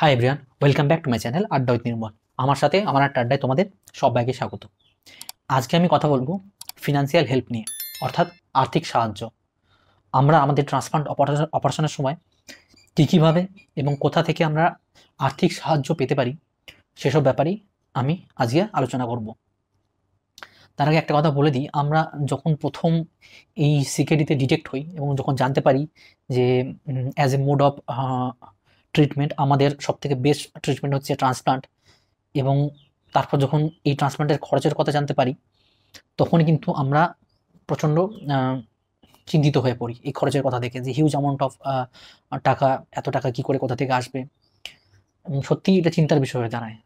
Hi everyone, welcome back to my channel আড্ডা with নির্মল। আমার সাথে আমার একটা আড্ডায় তোমাদের সবাইকে স্বাগত। আজকে আমি কথা বলবো ফিনান্সিয়াল হেল্প নিয়ে, অর্থাৎ আর্থিক সাহায্য। আমরা আমাদের ট্রান্সপ্লান্ট অপারেশনের সময় কীভাবে এবং কোথা থেকে আমরা আর্থিক সাহায্য পেতে পারি সেসব ব্যাপারেই আমি আজকে আলোচনা করব। তার আগে একটা কথা বলে দিই, আমরা যখন প্রথম এই সিকেডিতে ডিটেক্ট হই এবং যখন জানতে পারি যে as a mode of treatment আমাদের সবথেকে বেস্ট ট্রিটমেন্ট হচ্ছে ট্রান্সপ্লান্ট, এবং তারপর যখন এই ট্রান্সপ্লান্টের খরচের কথা জানতে পারি তখন কিন্তু আমরা প্রচণ্ড চিন্তিত হয়ে পড়ি এই খরচের কথা দেখে, যে হিউজ অ্যামাউন্ট অফ টাকা, এত টাকা কী করে কোথা থেকে আসবে। সত্যিই এটা চিন্তার বিষয় হয়ে দাঁড়ায়।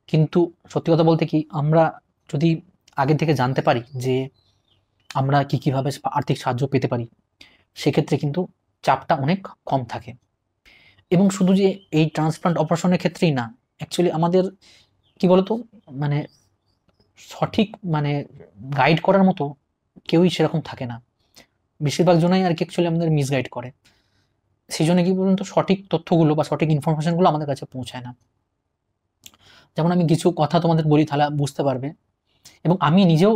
কিন্তু সত্যি কথা বলতে কি, আমরা যদি আগে থেকে জানতে পারি যে আমরা কীভাবে আর্থিক সাহায্য পেতে পারি, সেক্ষেত্রে কিন্তু চাপটা অনেক কম থাকে। এবং শুধু যে এই ট্রান্সপ্লান্ট অপারেশনের ক্ষেত্রেই না, অ্যাকচুয়ালি আমাদের কি বলতো, মানে সঠিক গাইড করার মতো কেউই সেরকম থাকে না। বেশিরভাগ জনাই আর কি অ্যাকচুয়ালি আমাদের মিসগাইড করে। সেই জন্য কি বলুন তো, সঠিক তথ্যগুলো বা সঠিক ইনফরমেশনগুলো আমাদের কাছে পৌঁছায় না। যেমন আমি কিছু কথা তোমাদের বলি, তাহলে বুঝতে পারবে। এবং আমি নিজেও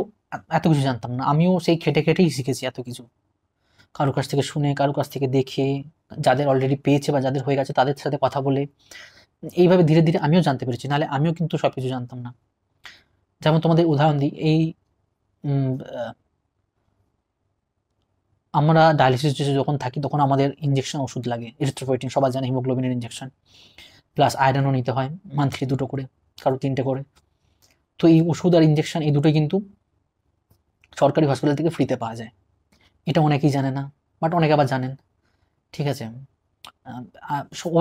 এত কিছু জানতাম না, আমিও সেই খেটে খেটেই শিখেছি এত কিছু, কারো কাছ থেকে শুনে, কারো কাছ থেকে দেখে, যাদের অলরেডি পেয়েছে বা যাদের হয়ে গেছে তাদের সাথে কথা বলে, এইভাবে ধীরে ধীরে আমিও জানতে পেরেছি, নাহলে আমিও কিন্তু সব কিছু জানতাম না। যেমন তোমাদের উদাহরণ দিই, এই আমরা ডায়ালিসিস যখন থাকি তখন আমাদের ইঞ্জেকশন ওষুধ লাগে, এরিথ্রোপয়েটিন সবাই জানে, হিমোগ্লোবিনের ইঞ্জেকশন, প্লাস আয়রনও নিতে হয় মান্থলি 2টো করে, কারো 3টে করে। তো এই ওষুধ আর ইঞ্জেকশন এই দুটোই কিন্তু সরকারি হসপিটাল থেকে ফ্রিতে পাওয়া যায়। এটা অনেকেই জানে না, বাট অনেকে আবার জানেন। ঠিক আছে,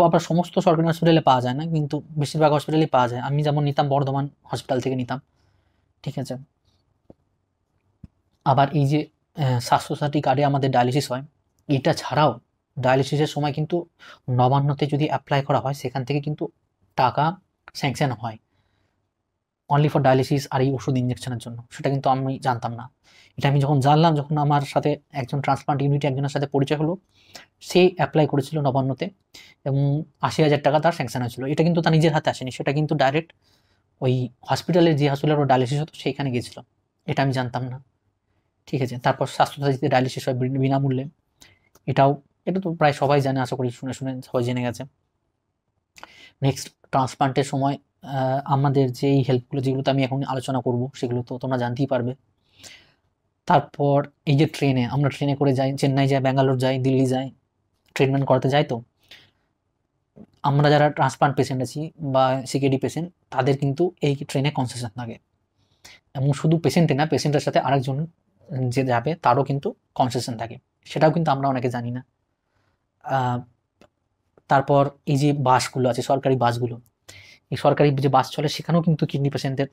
আবার সমস্ত সরকারি হসপিটালে পাওয়া যায় না, কিন্তু বেশিরভাগ হসপিটালেই পাওয়া যায়। আমি যেমন নিতাম বর্ধমান হসপিটাল থেকে নিতাম। ঠিক আছে, আবার এই যে স্বাস্থ্য সাথী কার্ডে আমাদের ডায়ালিসিস হয়, এটা ছাড়াও ডায়ালিসিসের সময় কিন্তু নবান্নতে যদি অ্যাপ্লাই করা হয় সেখান থেকে কিন্তু টাকা স্যাংশন হয় অনলি ফর ডায়ালিসিস আর এই ওষুধ ইঞ্জেকশনের জন্য। সেটা কিন্তু আমি জানতাম না। এটা আমি যখন জানলাম, যখন আমার সাথে একজন ট্রান্সপ্লান্ট ইউনিটে একজনের সাথে পরিচয় হলো, সে অ্যাপ্লাই করেছিল নবান্নতে এবং ৮০,০০০ টাকা তার স্যাংশন হয়েছিল। এটা কিন্তু তার নিজের হাতে আসেনি, সেটা কিন্তু ডাইরেক্ট ওই হসপিটালের যে হসপিটালে ডায়ালিসিস হতো সেইখানে গিয়েছিল। এটা আমি জানতাম না। ঠিক আছে, তারপর স্বাস্থ্যসাথীতে ডায়ালিসিস হয় বিনামূল্যে। এটা তো প্রায় সবাই জানে, আশা করি শুনে শুনে সবাই জেনে গেছে। নেক্সট, ট্রান্সপ্লান্টের সময় আমাদের যে এই হেল্পগুলো, যেগুলোতে আমি এখন আলোচনা করব, সেগুলো তো তোমরা জানতেই পারবে। তারপর এই যে আমরা ট্রেনে করে যাই, চেন্নাই যাই, ব্যাঙ্গালোর যাই, দিল্লি যাই, ট্রিটমেন্ট করাতে যাই। তো আমরা যারা ট্রান্সপ্লান্ট পেশেন্ট আছি বা সিকেডি পেশেন্ট, তাদের কিন্তু এই ট্রেনে কনসেশন থাকে। এবং শুধু পেশেন্টে না, পেশেন্টের সাথে আরেকজন যে যাবে তারও কিন্তু কনসেশন থাকে, সেটাও কিন্তু আমরা অনেকে জানি না। তারপর এই যে বাসগুলো আছে, সরকারি বাসগুলো, এই সরকারি যে বাস চলে সেখানেও কিন্তু কিডনি পেশেন্টের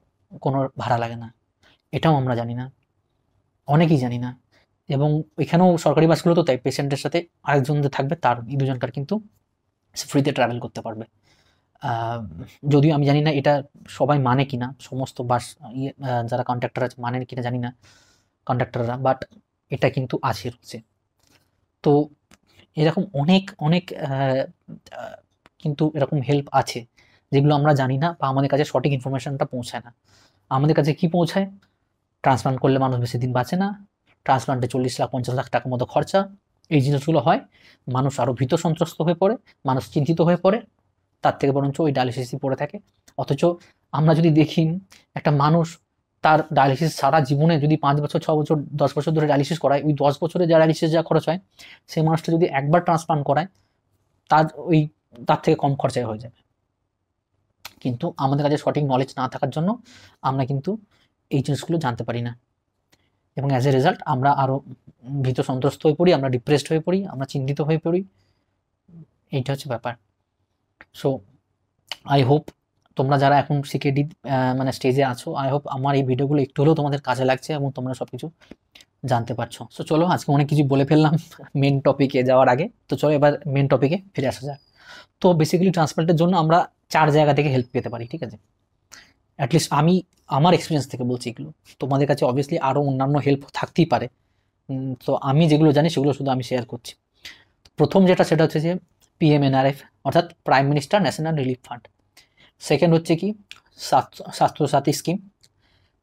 কোনো ভাড়া লাগে না, এটাও আমরা জানি না, অনেকেই জানি না। এবং এখানেও সরকারি বাসগুলো তো তাই, পেশেন্টের সাথে আরেকজন যে থাকবে তার এই দুজনকার কিন্তু ফ্রিতে ট্রাভেল করতে পারবে। যদিও আমি জানি না এটা সবাই মানে কিনা, সমস্ত বাস যারা কন্ট্রাক্টর আছে মানেন কিনা জানি না কন্ডাক্টররা, বাট এটা কিন্তু আছে রয়েছে। তো এরকম অনেক অনেক কিন্তু এরকম হেল্প আছে যেগুলো আমরা জানি না, বা আমাদের কাছে সঠিক ইনফরমেশনটা পৌঁছায় না। আমাদের কাছে কি পৌঁছায়? ট্রান্সপ্লান্ট করলে মানুষ বেশি দিন বাঁচে না, ট্রান্সপ্লান্টে 40 লাখ 50 লাখ টাকার মতো খরচা, এই জিনিসগুলো হয়। মানুষ আরও ভীত সন্ত্রস্ত হয়ে পড়ে, মানুষ চিন্তিত হয়ে পড়ে, তার থেকে বরঞ্চ ওই ডায়ালিসিসই পড়ে থাকে। অথচ আমরা যদি দেখি, একটা মানুষ তার ডায়ালিসিস সারা জীবনে যদি 5 বছর, 6 বছর, 10 বছর ধরে ডায়ালিসিস করায়, ওই 10 বছরে যা ডায়ালিসিস যা খরচ হয়, সেই মানুষটা যদি একবার ট্রান্সপ্লান্ট করায় তার তার থেকে কম খরচায় হয়ে যাবে। কিন্তু আমাদের কাছে সঠিক নলেজ না থাকার জন্য আমরা কিন্তু এই জিনিসগুলো জানতে পারি না, এবং অ্যাজ এ রেজাল্ট আমরা আরও ভীত সন্ত্রস্ত হয়ে পড়ি, আমরা ডিপ্রেসড হয়ে পড়ি, আমরা চিন্তিত হয়ে পড়ি। এইটা হচ্ছে ব্যাপার। সো আই হোপ তোমরা যারা এখন সিকেডি স্টেজে আছো, আই হোপ আমার এই ভিডিওগুলো একটু হলেও তোমাদের কাজে লাগছে এবং তোমরা সব কিছু জানতে পারছো। সো চলো, আজকে অনেক কিছু বলে ফেললাম মেন টপিকে যাওয়ার আগে। তো চলো এবার মেন টপিকে ফিরে আসা যাক। তো বেসিক্যালি ট্রান্সপ্লান্টের জন্য আমরা 4 জায়গা থেকে হেল্প পেতে পারি। ঠিক আছে, অ্যাটলিস্ট আমি আমার এক্সপিরিয়েন্স থেকে বলছি এগুলো। তোমাদের কাছে অবভিয়াসলি আরও অন্যান্য হেল্প থাকতেই পারে, তো আমি যেগুলো জানি সেগুলো শুধু আমি শেয়ার করছি। প্রথম যেটা, সেটা হচ্ছে যে পিএমএনআরএফ, অর্থাৎ prime minister national relief fund. Second হচ্ছে কি স্বাস্থ্যসাথী স্কিম।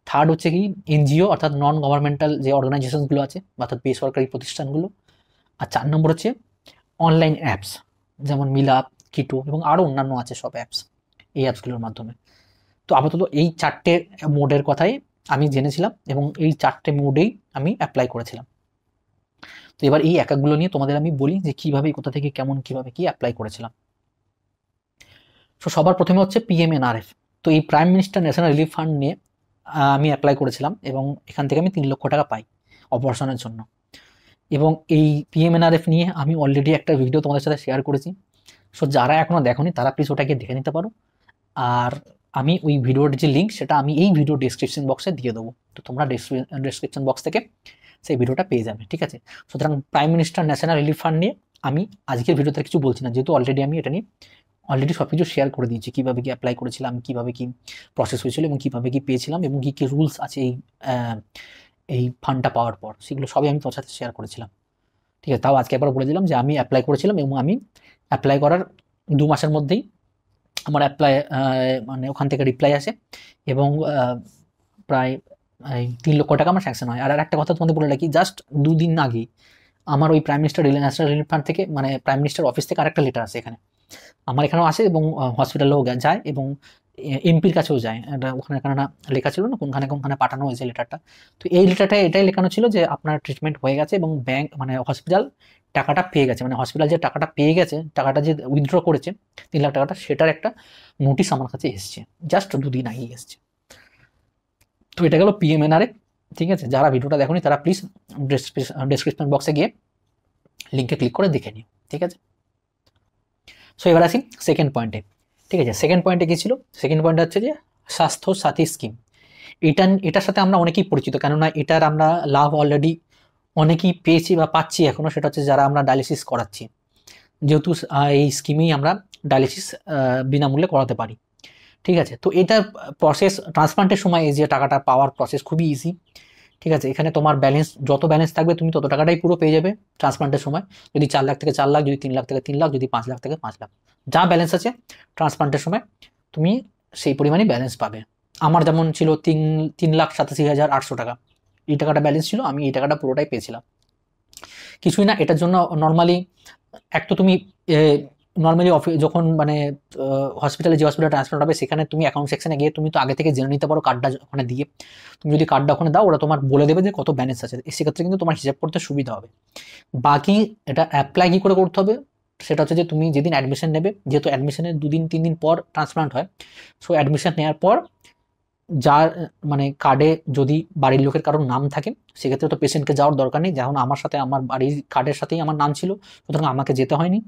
থার্ড হচ্ছে কি এনজিও অর্থাৎ নন গভর্নমেন্টাল যে অর্গানাইজেশনগুলো আছে অর্থাৎ বেসরকারি প্রতিষ্ঠানগুলো। আর 4 নম্বর হচ্ছে অনলাইন অ্যাপস, যেমন মিলাপ, কিটো এবং আরও অন্যান্য আছে সব অ্যাপস, এই অ্যাপসগুলোর মাধ্যমে। তো আপাতত এই 4টে মোডের কথাই আমি জেনেছিলাম এবং এই 4টে মোডেই আমি অ্যাপ্লাই করেছিলাম। তো এবার এই এককগুলো নিয়ে তোমাদের আমি বলি যে কীভাবে কোথা থেকে কেমন কীভাবে কি অ্যাপ্লাই করেছিলাম। তো সবার প্রথমে হচ্ছে পিএমএনআরএফ। তো এই prime minister national relief fund নিয়ে আমি অ্যাপ্লাই করেছিলাম এবং এখান থেকে আমি 3 লক্ষ টাকা পাই অপারেশনের জন্য। এবং এই পিএমএনআরএফ নিয়ে আমি অলরেডি একটা ভিডিও তোমাদের সাথে শেয়ার করেছি। সো যারা এখনও দেখোনি তারা প্লিজ ওটাকে দেখে নিতে পারো। আর আমি ওই ভিডিওর যে লিঙ্ক সেটা আমি এই ভিডিও ডেসক্রিপশন বক্সে দিয়ে দেবো, তো তোমরা ডেসক্রিপশন বক্স থেকে সেই ভিডিওটা পেয়ে যাবে, ঠিক আছে। সুতরাং prime minister national relief fund নিয়ে আমি আজকের ভিডিওতে কিছু বলছি না, যেহেতু অলরেডি আমি এটা নিয়ে সব কিছু শেয়ার করে দিয়েছি, কীভাবে কি অ্যাপ্লাই করেছিলাম, কীভাবে কি প্রসেস হয়েছিল এবং কীভাবে কি পেয়েছিলাম এবং কী কী রুলস আছে এই ফান্ডটা পাওয়ার পর, সেগুলো সবই আমি তোমার সাথে শেয়ার করেছিলাম, ঠিক আছে। তাও আজকে একবার বলে দিলাম যে আমি অ্যাপ্লাই করেছিলাম এবং আমি অ্যাপ্লাই করার 2 মাসের মধ্যেই আমার মানে ওখান থেকে রিপ্লাই আসে এবং প্রায় 3 লক্ষ টাকা আমার স্যাংশন হয়। আর একটা কথা তোমাদের বলে রাখি, জাস্ট 2 দিন আগেই আমার ওই prime minister national relief fund থেকে, মানে প্রাইম মিনিস্টার অফিস থেকে আরেকটা লেটার আসে এখানে, আমার এখানেও আসে এবং হসপিটালেও যায় এবং এমপির কাছেও যায়। এটা ওখানে কেননা লেখা ছিল না কোনখানে পাঠানো হয়েছে লেটারটা। তো এই লেটারটা এটাই লেখানো ছিল যে আপনার ট্রিটমেন্ট হয়ে গেছে এবং ব্যাংক মানে হসপিটাল টাকাটা পেয়ে গেছে, মানে হসপিটাল যে টাকাটা পেয়ে গেছে, টাকাটা যে উইথড্র করেছে 3 লাখ টাকাটা, সেটার একটা নোটিশ আমার কাছে এসছে, জাস্ট 2 দিন আগেই এসছে। তো এটা গেল পিএমএনআরএ, ঠিক আছে। যারা ভিডিওটা দেখোনি তারা প্লিজ ডেসক্রিপশন বক্সে গিয়ে লিঙ্কে ক্লিক করে দেখে নিও, ঠিক আছে। সো এবার আসি সেকেন্ড পয়েন্টে, ঠিক আছে। সেকেন্ড পয়েন্টে কী ছিল? সেকেন্ড পয়েন্ট হচ্ছে যে স্বাস্থ্য সাথী স্কিম। এটার সাথে আমরা অনেকেই পরিচিত, কেননা এটার আমরা লাভ অলরেডি অনেকেই পেয়েছি বা পাচ্ছি এখনও। সেটা হচ্ছে যারা আমরা ডায়ালিসিস করাচ্ছি, যেহেতু এই স্কিমেই আমরা ডায়ালিসিস বিনামূল্যে করাতে পারি, ঠিক আছে। তো এটার প্রসেস ট্রান্সপ্লান্টের সময় এই যে টাকাটা পাওয়ার প্রসেস খুবই ইজি, ঠিক আছে। এখানে তোমার যত ব্যালেন্স থাকবে তুমি তত টাকাটাই পুরো পেয়ে যাবে ট্রান্সপ্লান্টের সময়। যদি 4 লাখ থেকে 4 লাখ, যদি 3 লাখ থেকে 3 লাখ, যদি 5 লাখ থেকে 5 লাখ, যা ব্যালেন্স আছে ট্রান্সপ্লান্টের সময় তুমি সেই পরিমাণই ব্যালেন্স পাবে। আমার যেমন ছিল 3,87,800 টাকা, এই টাকাটা ব্যালেন্স ছিল, আমি এই টাকাটা পুরোটাই পেয়েছিলাম। কিছুই না, এটার জন্য নর্মালি তুমি নর্মালি যখন মানে হসপিটালে যে হসপিটালে ট্রান্সফার হবে সেখানে তুমি অ্যাকাউন্ট সেকশনে গিয়ে তুমি তো আগে থেকে জেনে নিতে পারো কার্ডটা ওখানে দিয়ে। তুমি যদি কার্ডটা ওখানে দাও, ওরা তোমার বলে দেবে যে কত ব্যালেন্স আছে, সেক্ষেত্রে কিন্তু তোমার হিসাব করতে সুবিধা হবে। বাকি এটা অ্যাপ্লাই কী করে করতে হবে সেটা হচ্ছে যে তুমি যেদিন অ্যাডমিশন নেবে, যেহেতু অ্যাডমিশনের 2-3 দিন পর ট্রান্সপ্লান্ট হয়, সো অ্যাডমিশন নেওয়ার পর যার মানে কার্ডে যদি বাড়ির লোকের কারোর নাম থাকে, সেক্ষেত্রে তো পেশেন্টকে যাওয়ার দরকার নেই। যেমন আমার সাথে আমার বাড়ির কার্ডের সাথেই আমার নাম ছিল, সুতরাং আমাকে যেতে হয়নি।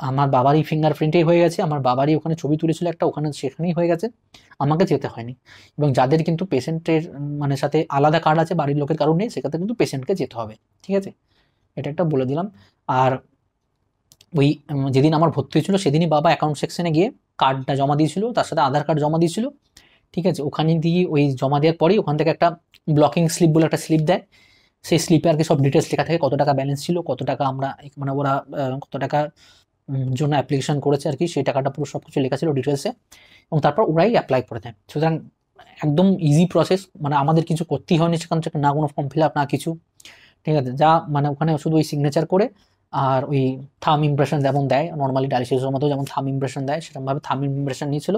আমার বাবারই ফিঙ্গারপ্রিন্টেই হয়ে গেছে, আমার বাবারই ওখানে ছবি তুলেছিল একটা, সেখানেই হয়ে গেছে, আমাকে যেতে হয়নি। এবং যাদের কিন্তু পেশেন্টের মানে সাথে আলাদা কার্ড আছে, বাড়ির লোকের কারণ নেই, সেক্ষেত্রে কিন্তু পেশেন্টকে যেতে হবে, ঠিক আছে। এটা একটা বলে দিলাম। আর ওই যেদিন আমার ভর্তি হয়েছিল সেদিনই বাবা অ্যাকাউন্ট সেকশনে গিয়ে কার্ডটা জমা দিয়েছিল, তার সাথে আধার কার্ড জমা দিয়েছিল, ঠিক আছে। ওখানে দিয়ে ওই জমা দেওয়ার পরেই ওখান থেকে একটা ব্লকিং স্লিপ বলে একটা স্লিপ দেয়। সেই স্লিপে আর কি সব ডিটেলস লেখা থাকে, কত টাকা ব্যালেন্স ছিল, কত টাকা আমরা মানে ওরা কত টাকা জন্য অ্যাপ্লিকেশন করেছে আর কি, সেই টাকাটা পুরো সব কিছু লেখা ছিল ডিটেলসে, এবং তারপর ওরাই অ্যাপ্লাই করে দেয়। সুতরাং একদম ইজি প্রসেস, মানে আমাদের কিছু করতেই হয়নি সেখান থেকে, না কোনো ফর্ম ফিল আপ না কিছু, ঠিক আছে। যা মানে ওখানে শুধু ওই সিগনেচার করে আর ওই থাম ইমপ্রেশন যেমন দেয় নর্মালি ডায়ালিসিসের মতো যেমন থাম ইমপ্রেশন দেয়, সেরকমভাবে থাম ইমপ্রেশন নিয়েছিল,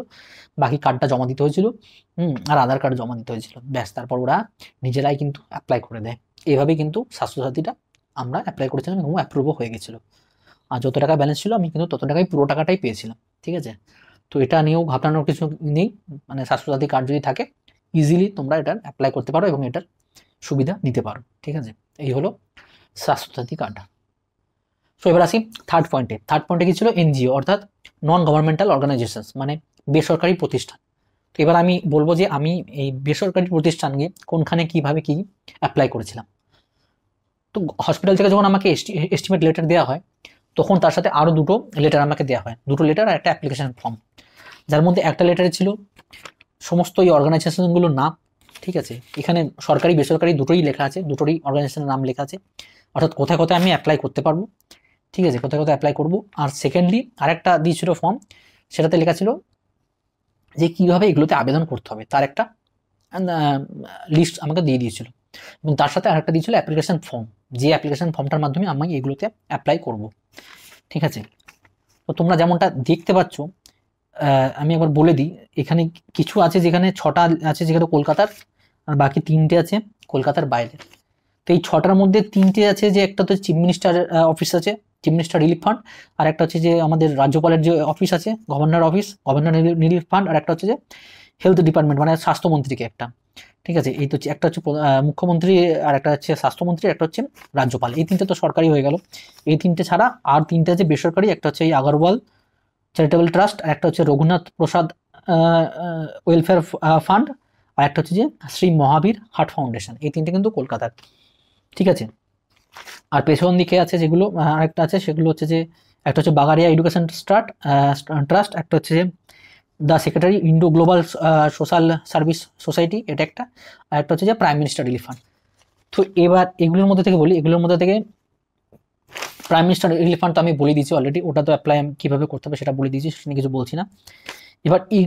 বাকি কার্ডটা জমা দিতে হয়েছিল, আর আধার কার্ড জমা দিতে হয়েছিল, ব্যাস। তারপর ওরা নিজেরাই কিন্তু অ্যাপ্লাই করে দেয়। এইভাবেই কিন্তু স্বাস্থ্যসাথীটা আমরা অ্যাপ্লাই করেছিলাম এবং অ্যাপ্রুভও হয়ে গেছিলো। আর যত টাকা ব্যালেন্স ছিল আমি কিন্তু তত টাকাই পুরো টাকাটাই পেয়েছিলাম, ঠিক আছে। তো এটা নিয়েও ঘাবড়ানোর কিছু নেই, মানে স্বাস্থ্যসাথী কার্ড যদি থাকে ইজিলি তোমরা এটা অ্যাপ্লাই করতে পারো এবং এটার সুবিধা নিতে পারো, ঠিক আছে। এই হলো স্বাস্থ্যসাথী কার্ড। সো এবার আসি থার্ড পয়েন্টে কি ছিল? এনজিও অর্থাৎ নন গভর্নমেন্টাল অর্গানাইজেশনস, মানে বেসরকারি প্রতিষ্ঠান। তো এবার আমি বলবো যে আমি এই বেসরকারি প্রতিষ্ঠানকে কোনখানে কিভাবে কি অ্যাপ্লাই করেছিলাম। তো হসপিটাল থেকে যখন আমাকে এস্টিমেট লেটার দেওয়া হয়, তখন তার সাথে আরও 2টো লেটার আমাকে দেওয়া হয়, 2টো লেটার আর একটা অ্যাপ্লিকেশন ফর্ম, যার মধ্যে একটা লেটারে ছিল সমস্ত এই অর্গানাইজেশনগুলোর নাম, ঠিক আছে। এখানে সরকারি বেসরকারি দুটোই লেখা আছে, দুটোরই অর্গানাইজেশনের নাম লেখা আছে, অর্থাৎ কোথায় কোথায় আমি অ্যাপ্লাই করতে পারবো ঠিক আছে, কোথায় কোথায় অ্যাপ্লাই করব। আর সেকেন্ডলি আরেকটা দিয়েছিল ফর্ম, সেটাতে লেখা ছিল যে কীভাবে এগুলোতে আবেদন করতে হবে, তার একটা লিস্ট আমাকে দিয়ে দিয়েছিল। এবং তার সাথে আরেকটা দিয়েছিল অ্যাপ্লিকেশন ফর্ম, যে অ্যাপ্লিকেশন ফর্মটার মাধ্যমে আমি এগুলোতে অ্যাপ্লাই করব। ঠিক আছে, তো তোমরা যেমনটা দেখতে পাচ্ছ, আমি একবার বলে দিই, এখানে কিছু আছে যেখানে 6টা আছে যেখানে কলকাতার, আর বাকি 3টে আছে কলকাতার বাইরে। তো এই 6টার মধ্যে 3টে আছে যে একটা তো চিফ মিনিস্টার অফিস আছে, চিফ মিনিস্টার রিলিফ ফান্ড, আর একটা হচ্ছে যে আমাদের রাজ্যপালের যে অফিস আছে governor office, governor relief fund, আর একটা হচ্ছে যে হেলথ ডিপার্টমেন্ট মানে স্বাস্থ্যমন্ত্রীকে একটা। ঠিক আছে, এই তো একটা হচ্ছে মুখ্যমন্ত্রী, আর একটা হচ্ছে স্বাস্থ্যমন্ত্রী, একটা হচ্ছে রাজ্যপাল। এই 3টে তো সরকারি হয়ে গেল। এই 3টে ছাড়া আর 3টে আছে বেসরকারি, একটা হচ্ছে এই আগরওয়াল চ্যারিটেবল ট্রাস্ট, আর একটা হচ্ছে রঘুনাথ প্রসাদ ওয়েলফেয়ার ফান্ড, আর একটা হচ্ছে যে শ্রী মহাবীর হার্ট ফাউন্ডেশন। এই 3টে কিন্তু কলকাতার। ঠিক আছে, আর পেছন দিকে আছে যেগুলো আরেকটা আছে, সেগুলো হচ্ছে যে একটা হচ্ছে বাগারিয়া এডুকেশন ট্রাস্ট, একটা হচ্ছে যে the secretary Indo global social service society, এটা একটা, আর একটা হচ্ছে যে প্রাইম মিনিস্টার রিলিফ ফান্ড। তো এবার এগুলোর মধ্যে থেকে বলি, এগুলোর মধ্যে থেকে প্রাইম মিনিস্টার রিলিফ ফান্ড তো আমি বলে দিয়েছি অলরেডি, ওটা তো অ্যাপ্লাই কীভাবে করতে হবে সেটা বলে দিয়েছি, সেটা কিছু বলছি না। এবার এই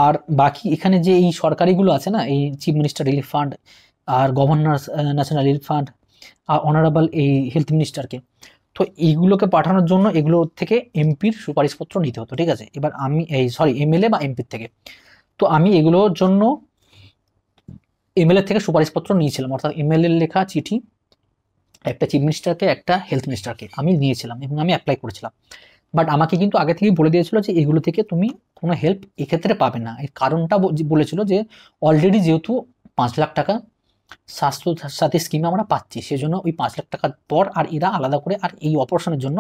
আর বাকি এখানে যে এই সরকারিগুলো আছে না, এই চিফ মিনিস্টার রিলিফ ফান্ড আর গভর্নর ন্যাশনাল রিলিফ ফান্ড আর অনারেবল এই হেলথ মিনিস্টারকে, তো এইগুলোকে পাঠানোর জন্য এগুলো থেকে এমপির সুপারিশপত্র নিতে হতো। ঠিক আছে, এবার আমি এমএলএ বা এমপির থেকে, তো আমি এগুলোর জন্য এমএলএ থেকে সুপারিশপত্র নিয়েছিলাম, অর্থাৎ এমএলএ লেখা চিঠি একটা চিফ মিনিস্টারকে, একটা হেলথ মিনিস্টারকে আমি নিয়েছিলাম এবং আমি অ্যাপ্লাই করেছিলাম। বাট আমাকে কিন্তু আগে থেকেই বলে দিয়েছিল যে এগুলো থেকে তুমি কোনো হেল্প এক্ষেত্রে পাবে না। এর কারণটা বলেছিল যে অলরেডি যেহেতু 5 লাখ টাকা স্বাস্থ্য সাথী স্কিমে আমরা পাচ্ছি, সেজন্য ওই 5 লাখ টাকার পর আর এরা আলাদা করে আর এই অপারেশনের জন্য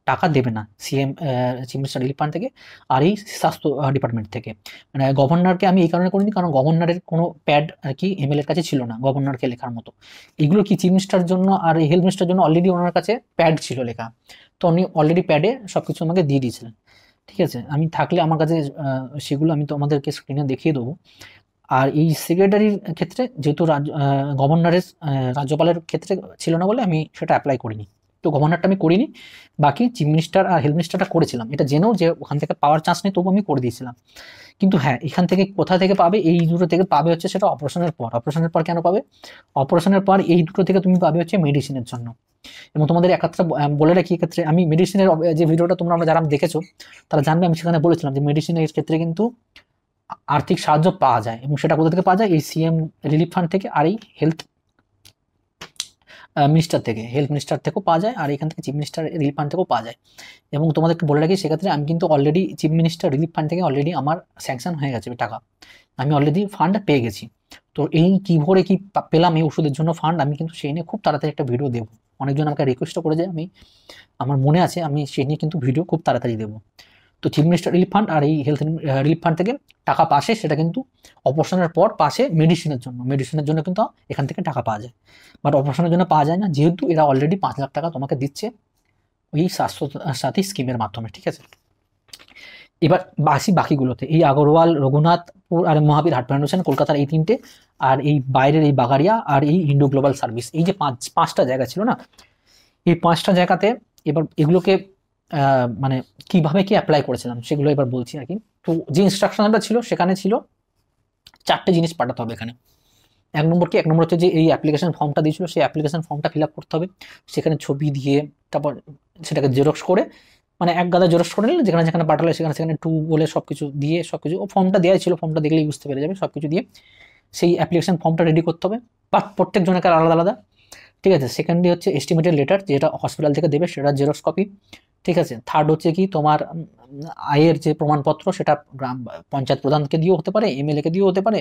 টাকা দেবে না চিফ মিনিস্টার রিলিফ ফান্ড থেকে আর এই স্বাস্থ্য ডিপার্টমেন্ট থেকে। মানে গভর্নরকে আমি এই কারণে করিনি, কারণ গভর্নরের কোনো প্যাড আর কি এমএলএর কাছে ছিল না গভর্নরকে লেখার মতো। এগুলো কি চিফ মিনিস্টারের জন্য আর এই হেলথ মিনিস্টারের জন্য অলরেডি ওনার কাছে প্যাড ছিল লেখা, তো উনি অলরেডি প্যাডে সব কিছু আমাকে দিয়ে দিয়েছিলেন। ঠিক আছে, আমি থাকলে আমার কাছে সেগুলো আমি তোমাদেরকে স্ক্রিনে দেখিয়ে দেবো। আর এই সেক্রেটারির ক্ষেত্রে যেহেতু গভর্নরের রাজ্যপালের ক্ষেত্রে ছিল না বলে আমি সেটা অ্যাপ্লাই করিনি, তো গভর্নরটা আমি করিনি, বাকি চিফ মিনিস্টার আর হেলথ মিনিস্টারটা করেছিলাম, এটা জেনেও যে ওখান থেকে পাওয়ার চান্স নেই তবু আমি করে দিয়েছিলাম। কিন্তু হ্যাঁ, এখান থেকে কোথা থেকে পাবে, এই দুটো থেকে পাবে হচ্ছে সেটা অপারেশনের পর। অপারেশনের পর কেন পাবে? অপারেশনের পর এই দুটো থেকে তুমি পাবে হচ্ছে মেডিসিনের জন্য। এবং তোমাদের একাত্রা বলে রাখি, এক্ষেত্রে আমি মেডিসিনের যে ভিডিওটা তোমরা যারা দেখেছো তারা জানবে, আমি সেখানে বলেছিলাম যে মেডিসিনের ক্ষেত্রে কিন্তু আর্থিক সাহায্য পাওয়া যায়, এবং সেটা কোথা থেকে পাওয়া যায়? এই সিএম রিলিফ ফান্ড থেকে আর এই হেলথ মিনিস্টার থেকে, হেলথ মিনিস্টার থেকেও পাওয়া যায়, আর এখান থেকে চিফ মিনিস্টার রিলিফ ফান্ড থেকেও পাওয়া যায়। এবং তোমাদেরকে বলে রাখি, সেক্ষেত্রে আমি কিন্তু already chief minister relief fund থেকে অলরেডি আমার স্যাংশন হয়ে গেছে টাকা, আমি অলরেডি ফান্ড পেয়ে গেছি। তো এই কী ভরে কি পেলাম এই ওষুধের জন্য ফান্ড, আমি কিন্তু সেই নিয়ে খুব তাড়াতাড়ি একটা ভিডিও দেবো। অনেকজন আমাকে রিকোয়েস্টও করে যায়, আমার মনে আছে, আমি সেই নিয়ে কিন্তু ভিডিও খুব তাড়াতাড়ি দেবো। তো চিফ মিনিস্টার রিলিফ ফান্ড আর এই হেলথ রিলিফ ফান্ড থেকে টাকা পাশে, সেটা কিন্তু অপারেশনের পর পাশে মেডিসিনের জন্য কিন্তু এখান থেকে টাকা পাওয়া যায়, বাট অপারেশনের জন্য পাওয়া যায় না, যেহেতু এরা অলরেডি 5 লাখ টাকা তোমাকে দিচ্ছে ওই স্বাস্থ্য সাথী স্কিমের মাধ্যমে। ঠিক আছে, এবার বাকিগুলোতে এই আগরওয়াল, রঘুনাথপুর আর মহাবীর হার্ট ফাউন্ডেশন কলকাতার এই 3টে, আর এই বাইরের এই বাগারিয়া আর এই ইন্ডো গ্লোবাল সার্ভিস, এই যে 5টা জায়গা ছিল না, এই 5টা জায়গাতে এবার এগুলোকে মানে কিভাবে কি অ্যাপ্লাই করেছিলাম সেগুলো এবার বলছি আর কি। তো যে ইনস্ট্রাকশনটা ছিল সেখানে ছিল 4টে জিনিস পাঠাতে হবে এখানে। এক নম্বর হচ্ছে যে এই অ্যাপ্লিকেশন ফর্মটা দিয়েছিল, সেই অ্যাপ্লিকেশন ফর্মটা ফিল আপ করতে হবে, সেখানে ছবি দিয়ে তারপর সেটাকে জেরক্স করে, মানে এক গাদা জেরক্স করে নিলে যেখানে যেখানে পাঠালে সেখানে টু বলে সব কিছু দিয়ে, সব কিছু ফর্মটা দেওয়া ছিল, ফর্মটা দেখলেই বুঝতে পেরে যাবে, সব কিছু দিয়ে সেই অ্যাপ্লিকেশন ফর্মটা রেডি করতে হবে, প্রত্যেক জনের আলাদা আলাদা। ঠিক আছে, সেকেন্ডলি হচ্ছে এস্টিমেটেড লেটার, যেটা হসপিটাল থেকে দেবে সেটা জেরক্স কপি। ঠিক আছে, থার্ড হচ্ছে কি তোমার আয়ের যে প্রমাণপত্র, সেটা গ্রাম পঞ্চায়েত প্রধানকে দিয়েও হতে পারে, এমএলএ কে দিয়েও হতে পারে,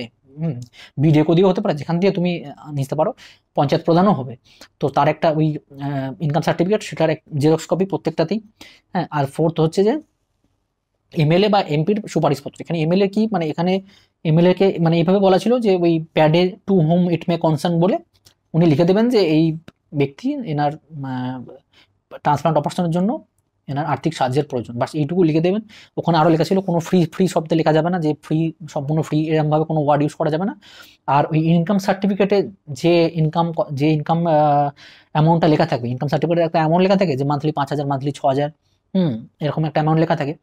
বিডিও দিয়েও হতে পারে, যেখান দিয়ে তুমি নিতে পারো, পঞ্চায়েত প্রধানও হবে। তো তার একটা ওই ইনকাম সার্টিফিকেট, সেটার জেরক্স কপি প্রত্যেকটাতেই। হ্যাঁ, আর ফোর্থ হচ্ছে যে এমএলএ বা এমপির সুপারিশপত্র। এখানে এমএলএ কি, মানে এখানে এমএলএ কে মানে এইভাবে বলা ছিল যে ওই প্যাডে টু হোম ইট মে কনসার্ন বলে উনি লিখে দেবেন যে এই ব্যক্তি এনার ট্রান্সপ্লান্ট অপারেশনের জন্য এনার আর্থিক সাহায্যের প্রয়োজন, বাস এইটুকু লিখে দেবেন। ওখানে আরও লেখা ছিল কোনো ফ্রি ফ্রি শব্দে লেখা যাবে না, যে ফ্রি সম্পূর্ণ ফ্রি এরকমভাবে কোনো ওয়ার্ড ইউজ করা যাবে না। আর ওই ইনকাম সার্টিফিকেটে যে ইনকাম অ্যামাউন্টটা লেখা থাকবে, ইনকাম সার্টিফিকেটে একটা অ্যামাউন্ট লেখা থাকে যে মান্থলি 5,000, মান্থলি 6,000, এরকম একটা অ্যামাউন্ট লেখা থাকে।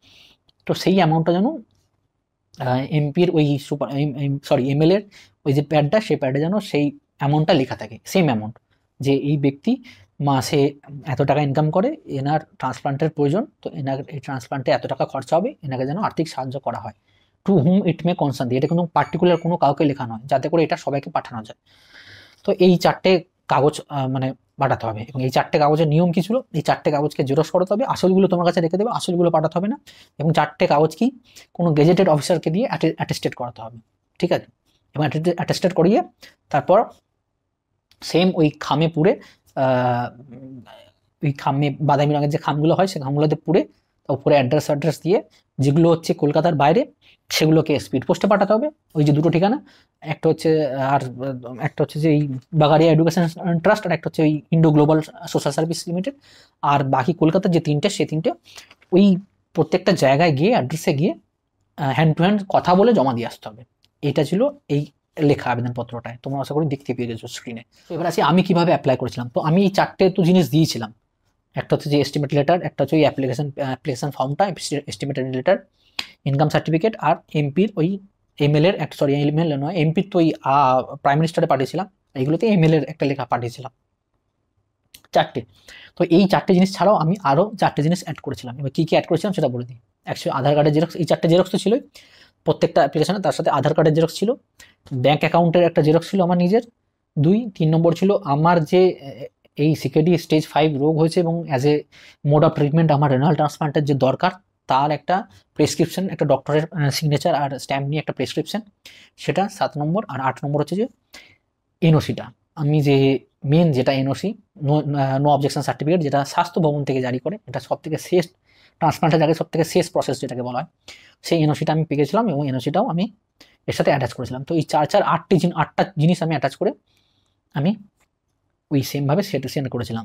তো সেই অ্যামাউন্টটা যেন এমপির ওই এমএলএর ওই যে প্যাডটা, সেই প্যাডে যেন সেই অ্যামাউন্টটা লেখা থাকে, সেম অ্যামাউন্ট, যে এই ব্যক্তি মাসে এত টাকা ইনকাম করে, এনার ট্রান্সপ্লান্টের প্রয়োজন, তো এনার এই ট্রান্সপ্লান্টে এত টাকা খরচা হবে, এনাকে যেন আর্থিক সাহায্য করা হয়। টু হুম ইট মে কনসার্ন, এটা কিন্তু পার্টিকুলার কোনো কাউকে লেখা নয়, যাতে করে এটা সবাইকে পাঠানো যায়। তো এই 4টে কাগজ মানে পাঠাতে হবে। এবং এই 4টে কাগজের নিয়ম কি ছিল, এই 4টে কাগজকে জেরক্স করাতে হবে, আসলগুলো তোমার কাছে রেখে দেবে, আসলগুলো পাঠাতে হবে না। এবং 4টে কাগজ কি কোনো গেজেটেড অফিসারকে দিয়ে অ্যাটেস্টেড করাতে হবে, ঠিক আছে। এবং অ্যাটেস্টেড করিয়ে তারপর সেম ওই খামে পুড়ে, ওই খামে বাদামি রঙের যে খামগুলো হয়, সেই খামগুলোতে পুড়ে উপরে অ্যাড্রেস দিয়ে, যেগুলো হচ্ছে কলকাতার বাইরে, সেগুলোকে স্পিড পোস্টে পাঠাতে হবে। ওই যে দুটো ঠিকানা, একটা হচ্ছে একটা হচ্ছে যে এই বাগারিয়া এডুকেশন ট্রাস্ট, আর একটা হচ্ছে ওই Indo global social service limited. আর বাকি কলকাতার যে 3টে, সেই 3টে ওই প্রত্যেকটা জায়গায় গিয়ে, অ্যাড্রেসে গিয়ে হ্যান্ড টু হ্যান্ড কথা বলে জমা দিয়ে আসতে হবে। এটা ছিল এই লেখা আবেদনপত্রটায়, তোমরা আশা করি দেখতে পেয়ে গেছো স্ক্রিনে। তো এবার আসি আমি কিভাবে অ্যাপ্লাই করেছিলাম। তো আমি এই 4টে তো জিনিস দিয়েছিলাম, একটা হচ্ছে যে এস্টিমেট লেটার, একটা হচ্ছে ওই অ্যাপ্লিকেশন ফর্মটা, এস্টিমেটেড লেটার, ইনকাম সার্টিফিকেট, আর এমপির ওই এমএলএর একটা, এমএল নয়, এমপির তো ওই প্রাইম মিনিস্টারে পাঠিয়েছিলাম, এইগুলোতে এমএলএর একটা লেখা পাঠিয়েছিলাম, 4টে। তো এই 4টে জিনিস ছাড়াও আমি আরও 4টে জিনিস অ্যাড করেছিলাম। এবার কী কী অ্যাড করেছিলাম সেটা বলে দিই। অ্যাকচুয়ালি আধার কার্ডের জেরক্স, এই 4টে জেরক্স তো ছিলই প্রত্যেকটা অ্যাপ্লিকেশনে, তার সাথে আধার কার্ডের জেরক্স ছিল, ব্যাঙ্ক অ্যাকাউন্টের একটা জেরক্স ছিল আমার নিজের, 3 নম্বর ছিল আমার যে এই সিকেডি স্টেজ 5 রোগ হয়েছে এবং as a mode of treatment আমার রেনাল ট্রান্সপ্লান্টের যে দরকার, তার একটা প্রেসক্রিপশন, একটা ডক্টরের সিগনেচার আর স্ট্যাম্প নিয়ে একটা প্রেসক্রিপশন, সেটা 7 নম্বর। আর 8 নম্বর হচ্ছে যে এনওসিটা, আমি যে মেন যেটা এনওসি, নো অবজেকশন সার্টিফিকেট, যেটা স্বাস্থ্য ভবন থেকে জারি করে, এটা সব থেকে শেষ ট্রান্সপ্লান্টের আগে সব থেকে শেষ প্রসেস যেটাকে বলা হয়, সেই এনওসিটা আমি পেয়ে গেছিলাম এবং এনওসিটাও আমি এর সাথে অ্যাটাচ করেছিলাম। তো এই 8টা জিনিস আমি অ্যাটাচ করে আমি ওই সেমভাবে সেন্ড করেছিলাম,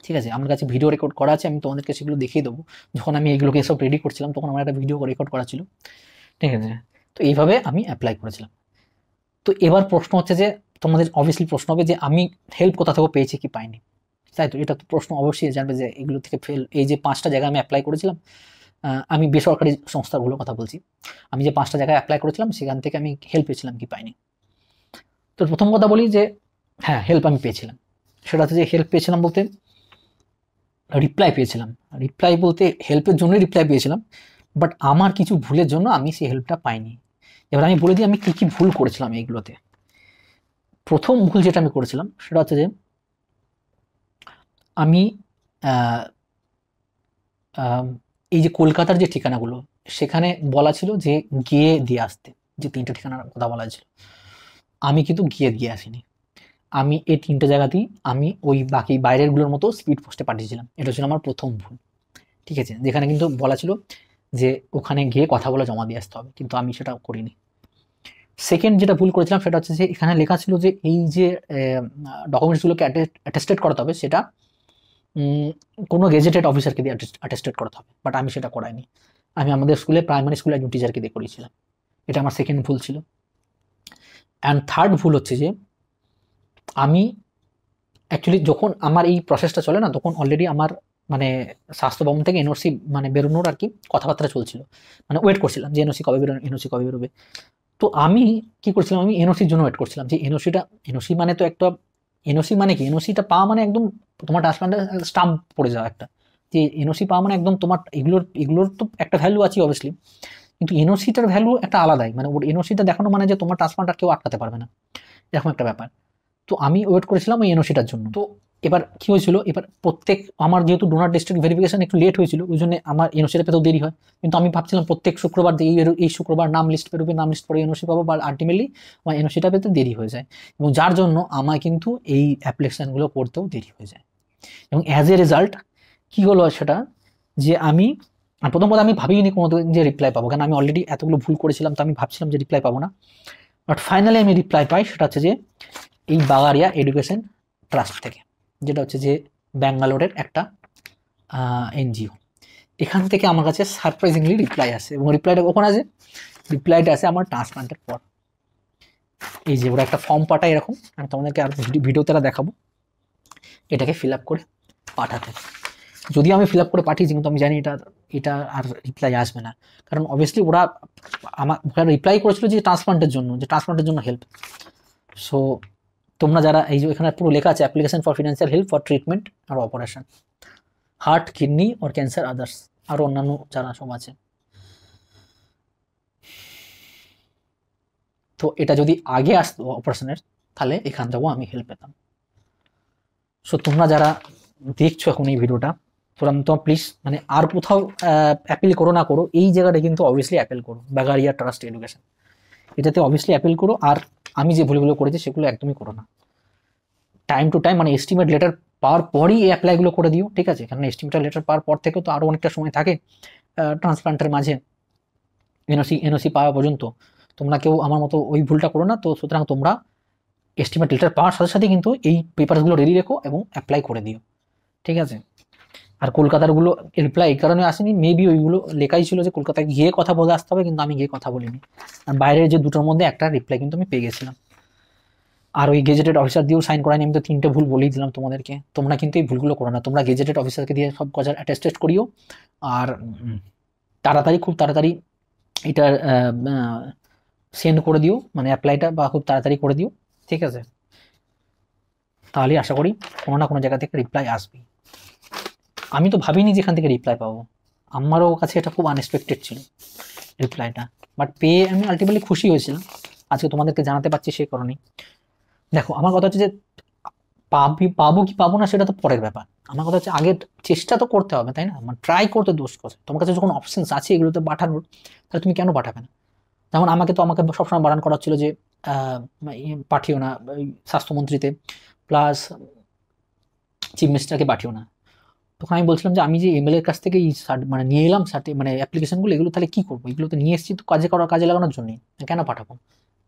ঠিক আছে। আমার কাছে ভিডিও রেকর্ড করা আছে, আমি তোমাদেরকে সেগুলো দেখিয়ে দেবো। যখন আমি এগুলোকে সব রেডি করছিলাম, তখন আমার একটা ভিডিও রেকর্ড করা ছিল, ঠিক আছে। তো এইভাবে আমি অ্যাপ্লাই করেছিলাম। তো এবার প্রশ্ন হচ্ছে যে, তোমাদের অবভিয়াসলি প্রশ্ন হবে যে আমি হেল্প কোথা থেকে পেয়েছি কি পাইনি, তাই তো? এটা তো প্রশ্ন অবশ্যই জানবে যে এগুলো থেকে এই যে 5টা জায়গায় আমি অ্যাপ্লাই করেছিলাম, আমি বেসরকারি সংস্থাগুলোর কথা বলছি, আমি যে 5টা জায়গায় অ্যাপ্লাই করেছিলাম, সেখান থেকে আমি হেল্প পেয়েছিলাম কি পাইনি। তো প্রথম কথা বলি যে হ্যাঁ, হেল্প আমি পেয়েছিলাম। সেটা হচ্ছে যে হেল্প পেয়েছিলাম বলতে রিপ্লাই পেয়েছিলাম। রিপ্লাই বলতে হেল্পের জন্যই রিপ্লাই পেয়েছিলাম, বাট আমার কিছু ভুলের জন্য আমি সেই হেল্পটা পাইনি। এবার আমি বলে দিই আমি কী কী ভুল করেছিলাম এইগুলোতে। প্রথম ভুল যেটা আমি করেছিলাম সেটা হচ্ছে যে আমি এই যে কলকাতার যে ঠিকানাগুলো, সেখানে বলা ছিল যে গিয়ে দিয়ে আসতে, যে 3টে ঠিকানার কথা বলা ছিল, আমি কিন্তু গিয়ে দিয়ে আসিনি। আমি এই 3টে জায়গাতেই আমি ওই বাকি বাইরেরগুলোর মতো স্পিড পোস্টে পাঠিয়েছিলাম। এটা ছিল আমার প্রথম ভুল, ঠিক আছে। যেখানে কিন্তু বলা ছিল যে ওখানে গিয়ে কথা বলে জমা দিয়ে আসতে হবে, কিন্তু আমি সেটা করিনি। সেকেন্ড যেটা ভুল করেছিলাম সেটা হচ্ছে যে এখানে লেখা ছিল যে এই যে ডকুমেন্টসগুলোকে অ্যাটেস্টেড করাতে হবে, সেটা কোনো গেজেটেড অফিসারকে দিয়ে অ্যাটেস্টেড করাতে হবে, বাট আমি সেটা করাইনি। আমি আমাদের স্কুলে প্রাইমারি স্কুলে একজন টিচারকে দিয়ে করিয়েছিলাম। এটা আমার সেকেন্ড ভুল ছিল। অ্যান্ড থার্ড ভুল হচ্ছে যে আমি অ্যাকচুয়ালি যখন আমার এই প্রসেসটা চলে না, তখন অলরেডি আমার মানে স্বাস্থ্য ভবন থেকে এনওসি মানে বেরোনোর আর কি কথাবার্তা চলছিল, মানে ওয়েট করছিলাম যে এনওসি কবে বেরোবে, এনওসি কবে বেরোবে। তো আমি কি করছিলাম, আমি এনওসির জন্য ওয়েট করছিলাম যে এনওসি মানে তো একটা, এনওসি মানে কি, এনওসিটা পাওয়া মানে একদম তোমার ট্রান্সপ্লান্টের স্টাম্প পড়ে যাওয়া একটা, যে এনওসি পাওয়া মানে একদম তোমার এগুলোর তো একটা ভ্যালু আছে অবভিয়াসলি, কিন্তু এনওসিটার ভ্যালু একটা আলাদাই, মানে ওর এনওসিটা দেখানো মানে যে তোমার ট্রান্সপ্লান্ট আর কেউ আটকাতে পারবে না, এরকম একটা ব্যাপার। তো আমি ওয়েট করেছিলাম ওই এনওসিটার জন্য। তো এবার কি হয়েছিল, এবার আমার যেহেতু ডোনার ডিস্ট্রিক্ট ভেরিফিকেশন একটু লেট হয়েছিল, ওই জন্য আমার এনওসিটা পেতেও দেরি হয়। কিন্তু আমি ভাবছিলাম প্রত্যেক শুক্রবার এই শুক্রবার নাম লিস্ট বেরোবে, নাম লিস্ট পরে এনওসি পাবো, বা আলটিমেটলি আমার এনওসিটা পেতে দেরি হয়ে যায়, এবং যার জন্য আমার কিন্তু এই অ্যাপ্লিকেশানগুলো করতেও দেরি হয়ে যায়। এবং অ্যাজ এ রেজাল্ট কী হলো সেটা, যে আমি প্রথম কথা আমি ভাবিনি কোনো যে রিপ্লাই পাবো, কারণ আমি অলরেডি এতগুলো ভুল করেছিলাম, তো আমি ভাবছিলাম যে রিপ্লাই পাবো না। বাট ফাইনালি আমি রিপ্লাই পাই, সেটা হচ্ছে যে এই বাগারিয়া এডুকেশন ট্রাস্ট থেকে, যেটা হচ্ছে যে ব্যাঙ্গালোরের একটা এনজিও, এখান থেকে আমার কাছে সারপ্রাইজিংলি রিপ্লাই আসে, এবং রিপ্লাইটা কখন আসে? রিপ্লাইটা আসে আমার ট্রান্সপ্লান্টের পর। এই যে ওরা একটা ফর্ম পাঠায় এরকম, আমি তোমাদেরকে আর ভিডিওতে দেখাবো, এটাকে ফিল আপ করে পাঠাতে। যদি আমি ফিল আপ করে পাঠিয়েছি, কিন্তু আমি জানি এটা আর রিপ্লাই আসবে না, কারণ অবভিয়াসলি ওরা আমার রিপ্লাই করেছিল যে ট্রান্সপ্লান্টের জন্য হেল্প। সো তোমরা যারা এই যে এখানে পুরো লেখা আছে application for financial help for treatment আর অপারেশন, হার্ট, কিডনি আর ক্যান্সার আদার্স, আর অন্যান্য যারা সব আছে। তো এটা যদি আগে আসতো অপারেশনের, তাহলে এখান থেকেও আমি হেল্প পেতাম। সো তোমরা যারা দেখছো এখন এই ভিডিওটা, তোমরা প্লিজ মানে আর কোথাও অ্যাপিল করো না করো, এই জায়গাটা কিন্তু অবভিয়াসলি অ্যাপিল করো, বাগারিয়া ট্রাস্ট এডুকেশন, এটাতে অবভিয়াসলি অ্যাপিল করো। আর আমি যে ভুলগুলো করেছি সেগুলো একদমই করো না। টাইম টু টাইম মানে এস্টিমেট লেটার পাওয়ার পরই এই অ্যাপ্লাইগুলো করে দিও, ঠিক আছে? কারণ এস্টিমেট লেটার পাওয়ার পর থেকেও তো আরও অনেকটা সময় থাকে ট্রান্সপ্লান্টের মাঝে, এনওসি পাওয়া পর্যন্ত। তোমরা কেউ আমার মতো ওই ভুলটা করো না। তো সুতরাং তোমরা এস্টিমেট লেটার পাওয়ার সাথে সাথে কিন্তু এই পেপারসগুলো রেডি রেখো এবং অ্যাপ্লাই করে দিও, ঠিক আছে? আর কলকাতারগুলো রিপ্লাই এই কারণে আসেনি, মেবি ওইগুলো লেখাই ছিল যে কলকাতায় গিয়ে কথা বলে আসতে হবে, কিন্তু আমি গিয়ে কথা বলিনি। আর বাইরের যে দুটোর মধ্যে একটা রিপ্লাই কিন্তু আমি পেয়ে গেছিলাম। আর ওই গেজেটেড অফিসার দিয়েও সাইন করায়নি, আমি তো 3টে ভুল বলেই দিলাম তোমাদেরকে। তোমরা কিন্তু এই ভুলগুলো করো না, তোমরা গেজেটেড অফিসারকে দিয়ে সব কাজ অ্যাটেস্টেড করিও। আর খুব তাড়াতাড়ি এটা সেন্ড করে দিও, মানে অ্যাপ্লাইটা বা খুব তাড়াতাড়ি করে দিও, ঠিক আছে? তাহলে আশা করি কোনো না কোনো জায়গা থেকে রিপ্লাই আসবে। আমি তো ভাবিনি যে এখান থেকে রিপ্লাই পাবো, আমারও কাছে এটা খুব আনএক্সপেক্টেড ছিল রিপ্লাইটা, বাট পেয়ে আমি আলটিমেটলি খুশি হয়েছিলাম। আজকে তোমাদেরকে জানাতে পারছি সেই কারণেই। দেখো আমার কথা হচ্ছে যে পাবো কি পাবো না সেটা তো পরের ব্যাপার, আমার কথা হচ্ছে আগে চেষ্টা তো করতে হবে, তাই না? মানে ট্রাই করতে দোষ কথা। তোমার কাছে যখন অপশনস আছে এগুলোতে পাঠানোর, তাহলে তুমি কেন পাঠাবে না? যেমন আমাকে সবসময় বারণ করা হচ্ছিল যে পাঠিও না ওই স্বাস্থ্যমন্ত্রীতে, প্লাস চিফ মিনিস্টারকে পাঠিও না। তখন আমি বলছিলাম যে আমি যে এমএলএ এর কাছ থেকে মানে নিয়ে এলাম মানে অ্যাপ্লিকেশনগুলো, এগুলো তাহলে কি করবো? এগুলো তো নিয়ে এসেছি তো কাজে লাগানোর জন্যই, কেন পাঠাবো?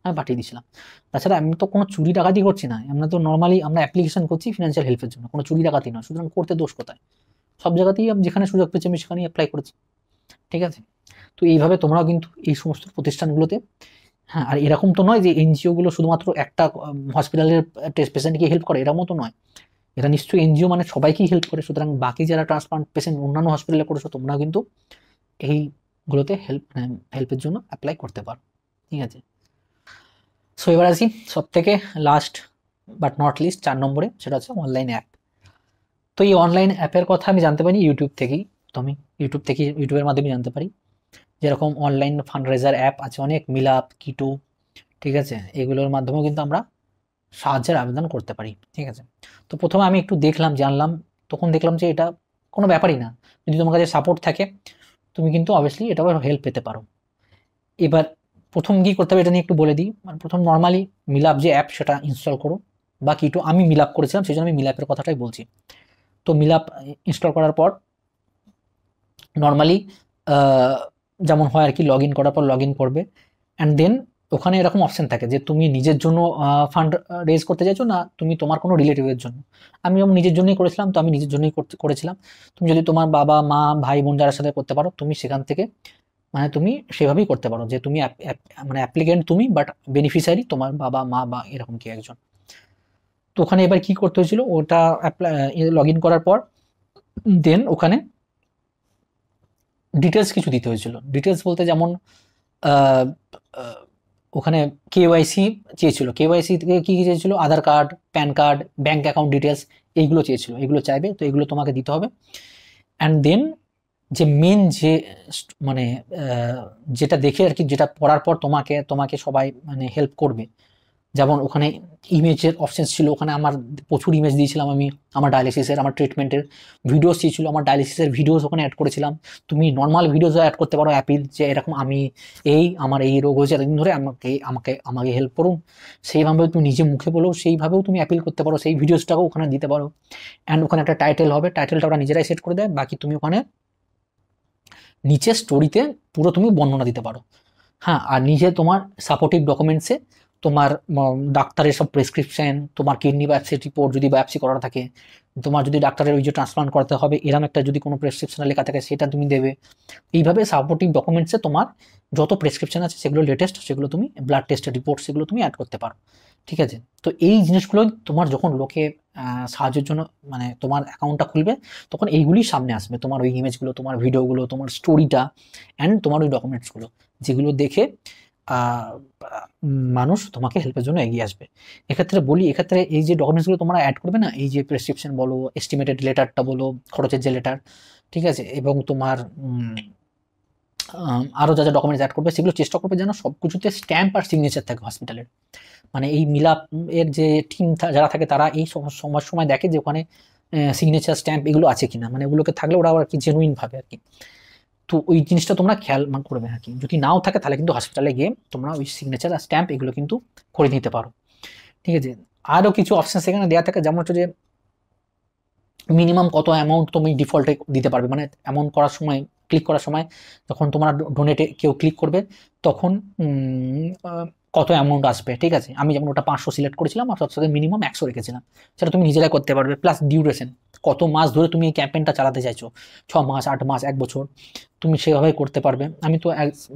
আমি পাঠিয়ে দিয়েছিলাম। তাছাড়া আমি তো কোনো চুরি ডাকাতি করছি না, আমরা তো নর্মালি আমরা অ্যাপ্লিকেশন করছি ফিনান্সিয়াল হেল্পের জন্য, কোনো চুরি ডাকাতি নয়। সুতরাং করতে দোষ কোথায়? সব জায়গাতেই যেখানে সুযোগ পেয়েছি আমি সেখানেই অ্যাপ্লাই করেছি, ঠিক আছে? তো এইভাবে তোমরাও কিন্তু এই সমস্ত প্রতিষ্ঠানগুলোতে, হ্যাঁ, আর এরকম তো নয় যে এনজিওগুলো শুধুমাত্র একটা হসপিটালের পেশেন্টকে হেল্প করে, এরকমও তো নয়। এরা নিশ্চয়ই এনজিও মানে সবাইকেই হেল্প করে। সুতরাং বাকি যারা ট্রান্সপ্লান্ট পেশেন্ট অন্যান্য হসপিটালে করেছো, তোমরাও কিন্তু এইগুলোতে হেল্পের জন্য অ্যাপ্লাই করতে পারো, ঠিক আছে? সো এবার আসি সব থেকে লাস্ট বাট নট লিস্ট 4 নম্বরে, সেটা হচ্ছে অনলাইন অ্যাপ। তো এই অনলাইন অ্যাপের কথা আমি জানতে পারি ইউটিউব থেকেই। তো আমি ইউটিউবের মাধ্যমে জানতে পারি যেরকম অনলাইন ফান্ড রেজার অ্যাপ আছে অনেক, মিলাপ, কিটো, ঠিক আছে? এগুলোর মাধ্যমেও কিন্তু আমরা সাহায্যের আবেদন করতে পারি, ঠিক আছে? তো প্রথমে আমি একটু জানলাম, তখন দেখলাম যে এটা কোনো ব্যাপারই না। যদি তোমার কাছে সাপোর্ট থাকে তুমি কিন্তু অবভিয়াসলি এটা হেল্প পেতে পারো। এবার প্রথম কি করতে হবে এটা নিয়ে একটু বলে দিই। মানে প্রথম নর্মালি মিলাপ যে অ্যাপ সেটা ইনস্টল করো, বা কিটো। আমি মিলাপ করেছিলাম সেই জন্য আমি মিলাপের কথাটাই বলছি। তো মিলাপ ইনস্টল করার পর নর্মালি যেমন হয় আর কি, লগ ইন করার পর লগ ইন করবে, অ্যান্ড দেন ওখানে এরকম অপশন থাকে যে তুমি নিজের জন্য ফান্ড রেজ করতে চাইছো না তুমি তোমার কোনো রিলেটিভের জন্য। আমি যেমন নিজের জন্যই করেছিলাম, তো আমি নিজের জন্যই করেছিলাম। তুমি যদি তোমার বাবা মা ভাই বোন যারা সাথে করতে পারো, তুমি সেখান থেকে মানে তুমি সেভাবেই করতে পারো যে তুমি মানে অ্যাপ্লিকেন্ট তুমি, বাট বেনিফিশিয়ারি তোমার বাবা মা বা এরকম কি একজন। তো ওখানে এবার কি করতে হয়েছিল, ওটা লগ ইন করার পর দেন ওখানে ডিটেলস কিছু দিতে হয়েছিল। ডিটেলস বলতে যেমন ওখানে কেওয়াইসি চেয়েছিল, কেওয়াইসি থেকে কী কী চেয়েছিল, Aadhaar card, PAN card, bank account details, এইগুলো চেয়েছিল, এগুলো চাইবে, তো এগুলো তোমাকে দিতে হবে। অ্যান্ড দেন যে মেন যে মানে যেটা দেখে আর কি, যেটা পড়ার পর তোমাকে সবাই মানে হেল্প করবে, যেমন ওখানে ইমেজের অপশানস ছিল। ওখানে আমার প্রচুর ইমেজ দিয়েছিলাম আমি, আমার ডায়ালিসিসের, আমার ট্রিটমেন্টের ভিডিওস চেয়েছিল, আমার ডায়ালিসিসের ভিডিওস ওখানে অ্যাড করেছিলাম। তুমি নর্মাল ভিডিওসও অ্যাড করতে পারো অ্যাপিল, যে এরকম আমার এই রোগ হয়েছে এতদিন ধরে, আমাকে হেল্প করুন। সেইভাবে তুমি নিজে মুখে বলো, সেইভাবেও তুমি অ্যাপিল করতে পারো, সেই ভিডিওসটাকেও ওখানে দিতে পারো। অ্যান্ড ওখানে একটা টাইটেল হবে, টাইটেলটা ওরা নিজেরাই সেট করে দেয়। বাকি তুমি ওখানে নিচে স্টোরিতে পুরো তুমি বর্ণনা দিতে পারো। হ্যাঁ, আর নিজে তোমার সাপোর্টিভ ডকুমেন্টসে তোমার ডাক্তারের সব প্রেসক্রিপশন, তোমার কিডনি বায়োপসি রিপোর্ট যদি বায়োপসি করা থাকে, তোমার যদি ডাক্তারের ওই যে ট্রান্সপ্লান্ট করতে হবে এরকম একটা যদি কোনো প্রেসক্রিপশনে লেখা থাকে সেটা তুমি দেবে। এইভাবে সাপোর্টিভ ডকুমেন্টসে তোমার যত প্রেসক্রিপশন আছে সেগুলো লেটেস্ট, সেগুলো তুমি ব্লাড টেস্টের রিপোর্ট সেগুলো তুমি অ্যাড করতে পারো। ঠিক আছে, তো এই জিনিসগুলো তোমার যখন লোকে সাহায্যের জন্য মানে তোমার অ্যাকাউন্টটা খুলবে তখন এইগুলি সামনে আসবে, তোমার ওই ইমেজগুলো, তোমার ভিডিওগুলো, তোমার স্টোরিটা অ্যান্ড তোমার ওই ডকুমেন্টসগুলো, যেগুলো দেখে মানুষ তোমাকে হেল্পের জন্য এগিয়ে আসবে। এক্ষেত্রে বলি, এক্ষেত্রে এই যে ডকুমেন্টসগুলো তোমরা অ্যাড করবে না, এই যে প্রেসক্রিপশন বলো, এস্টিমেটেড লেটারটা বলো, খরচের যে লেটার, ঠিক আছে, এবং তোমার আরও যা যা ডকুমেন্টস অ্যাড করবে সেগুলো চেষ্টা করবে যেন সব কিছুতে স্ট্যাম্প আর সিগনেচার থাকে হসপিটালের। মানে এই মিলাপ এর যে টিম যারা থাকে তারা এই সময় দেখে যে ওখানে সিগনেচার স্ট্যাম্প এগুলো আছে কিনা, মানে ওগুলোকে থাকলে ওরা আর কি জেনুইন ভাবে আর কি। তো ওই জিনিসটা তোমরা খেয়াল করবে আর কি। যদি নাও থাকে তাহলে কিন্তু হসপিটালে গিয়ে তোমরা ওই সিগনেচার আর স্ট্যাম্প এগুলো কিন্তু করে নিতে পারো। ঠিক আছে, আরও কিছু অপশন সেখানে দেওয়া থাকে, যেমন হচ্ছে যে মিনিমাম কত অ্যামাউন্ট তুমি ডিফল্টে দিতে পারবে, মানে অ্যামাউন্ট করার সময়, ক্লিক করার সময় যখন তোমরা ডোনেটে কেউ ক্লিক করবে তখন কত অ্যামাউন্ট আসবে। ঠিক আছে, আমি যেমন ওটা 500 সিলেক্ট করেছিলাম আর তার সাথে মিনিমাম 100 রেখেছিলাম, সেটা তুমি নিজেরাই করতে পারবে। প্লাস ডিউরেশন, কত মাস ধরে তুমি এই ক্যাম্পেইনটা চালাতে চাইছো, 6 মাস, 8 মাস, 1 বছর, তুমি সেভাবেই করতে পারবে। আমি তো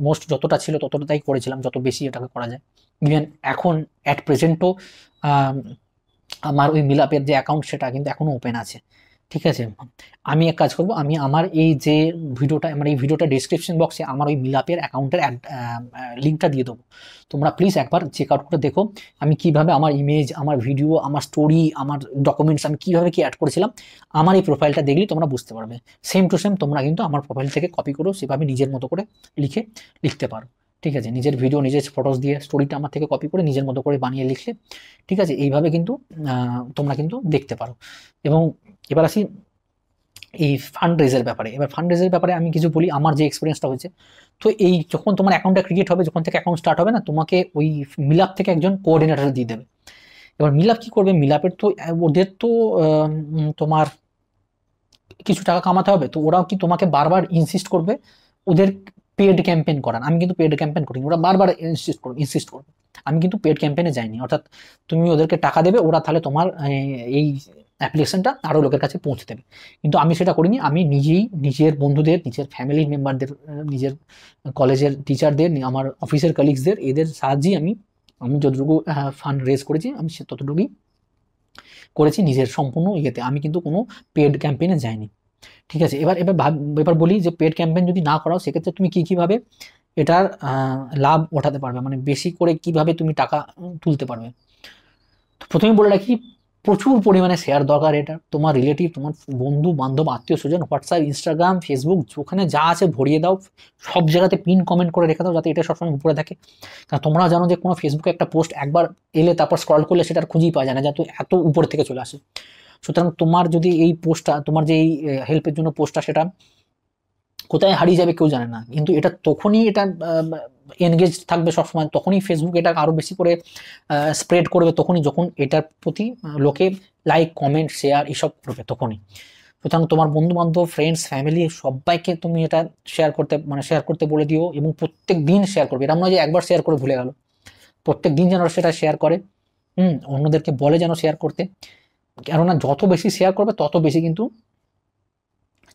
মোস্ট যতটা ছিল ততটাই করেছিলাম, যত বেশি এটাকে করা যায়। ইভেন এখন অ্যাট প্রেজেন্টও আমার ওই মিলাপের যে অ্যাকাউন্ট সেটা কিন্তু এখনও ওপেন আছে। ঠিক আছে, আমি এক কাজ করব, আমি আমার এই যে ভিডিওটা, আমার এই ভিডিওটা ডিসক্রিপশন বক্সে আমার ওই মিলাপের অ্যাকাউন্টের লিঙ্কটা দিয়ে দেবো। তোমরা প্লিজ একবার চেক আউট করে দেখো আমি কিভাবে আমার ইমেজ, আমার ভিডিও, আমার স্টোরি, আমার ডকুমেন্টস আমি কিভাবে কি অ্যাড করেছিলাম। আমার এই প্রোফাইলটা দেখলেই তোমরা বুঝতে পারবে। সেম টু সেম তোমরা কিন্তু আমার প্রোফাইল থেকে কপি করো, সেভাবে নিজের মতো করে লিখতে পারো। ঠিক আছে, নিজের ভিডিও, নিজের ফটোস দিয়ে স্টোরিটা আমার থেকে কপি করে নিজের মতো করে বানিয়ে লিখলে, ঠিক আছে, এইভাবে কিন্তু তোমরা কিন্তু দেখতে পারো। এবং এবার আসি এই ফান্ড রেজের ব্যাপারে। এবার ফান্ড রেজের ব্যাপারে আমি কিছু বলি, আমার যে এক্সপিরিয়েন্সটা হয়েছে। তো এই যখন তোমার অ্যাকাউন্টটা ক্রিয়েট হবে, যখন থেকে অ্যাকাউন্ট স্টার্ট হবে না, তোমাকে ওই মিলাপ থেকে একজন কোঅর্ডিনেটর দিয়ে দেবে। এবার মিলাপ কি করবে, মিলাপের তো ওদের তো তোমার কিছু টাকা কামাতে হবে, তো ওরাও কি তোমাকে বারবার ইনসিস্ট করবে ওদের পেড ক্যাম্পেইন করান। আমি কিন্তু পেড ক্যাম্পেইন করিনি, ওরা বারবার ইনসিস্ট করবে। আমি কিন্তু পেড ক্যাম্পেইনে যাইনি, অর্থাৎ তুমি ওদেরকে টাকা দেবে, ওরা তাহলে তোমার এই অ্যাপ্লিকেশনটা আরও লোকের কাছে পৌঁছে দেবে। কিন্তু আমি সেটা করিনি, আমি নিজেই নিজের বন্ধুদের, নিজের ফ্যামিলি মেম্বারদের, নিজের কলেজের টিচারদের, আমার অফিসের কলিগসদের, এদের সাহায্যেই আমি যতটুকু ফান্ড রেজ করেছি আমি ততটুকুই করেছি নিজের সম্পূর্ণ ইয়েতে। আমি কিন্তু কোনো পেড ক্যাম্পেইনে যাইনি। ঠিক আছে, এবার বলি যে পেড ক্যাম্পেইন যদি না করাও সেক্ষেত্রে তুমি কীভাবে এটার লাভ ওঠাতে পারবে, মানে বেশি করে কিভাবে তুমি টাকা তুলতে পারবে। তো প্রথমে বলে রাখি, প্রচুর পরিমাণে শেয়ার দরকার। এটা তোমার রিলেটিভ, তোমার বন্ধু বান্ধব, আত্মীয় স্বজন, হোয়াটসঅ্যাপ, ইনস্টাগ্রাম, ফেসবুক, ওখানে যা আছে ভরিয়ে দাও। সব জায়গাতে পিন কমেন্ট করে রেখে দাও যাতে এটা সবসময় উপরে থাকে। কারণ তোমরা জানো যে কোনো ফেসবুকে একটা পোস্ট একবার এলে তারপর স্ক্রল করলে সেটা আর খুঁজেই পাওয়া যায় না, যাতে এত উপর থেকে চলে আসে। সুতরাং তোমার যদি এই পোস্টটা, তোমার যে এই হেল্পের জন্য পোস্টটা, সেটা কোথায় হারিয়ে যাবে কেউ জানে না, কিন্তু এটা তখনই এটা এনগেজ থাকবে সবসময়, তখনই ফেসবুক এটা আরও বেশি করে স্প্রেড করবে, তখনই যখন এটার প্রতি লোকে লাইক, কমেন্ট, শেয়ার এসব করবে তখনই। সুতরাং তোমার বন্ধু বান্ধব, ফ্রেন্ডস, ফ্যামিলি সবাইকে তুমি এটা শেয়ার করতে বলে দিও, এবং প্রত্যেক দিন শেয়ার করবে। এরকম নয় যে একবার শেয়ার করে ভুলে গেল, প্রত্যেক দিন যেন সেটা শেয়ার করে, অন্যদেরকে বলে যেন শেয়ার করতে। কেননা যত বেশি শেয়ার করবে তত বেশি কিন্তু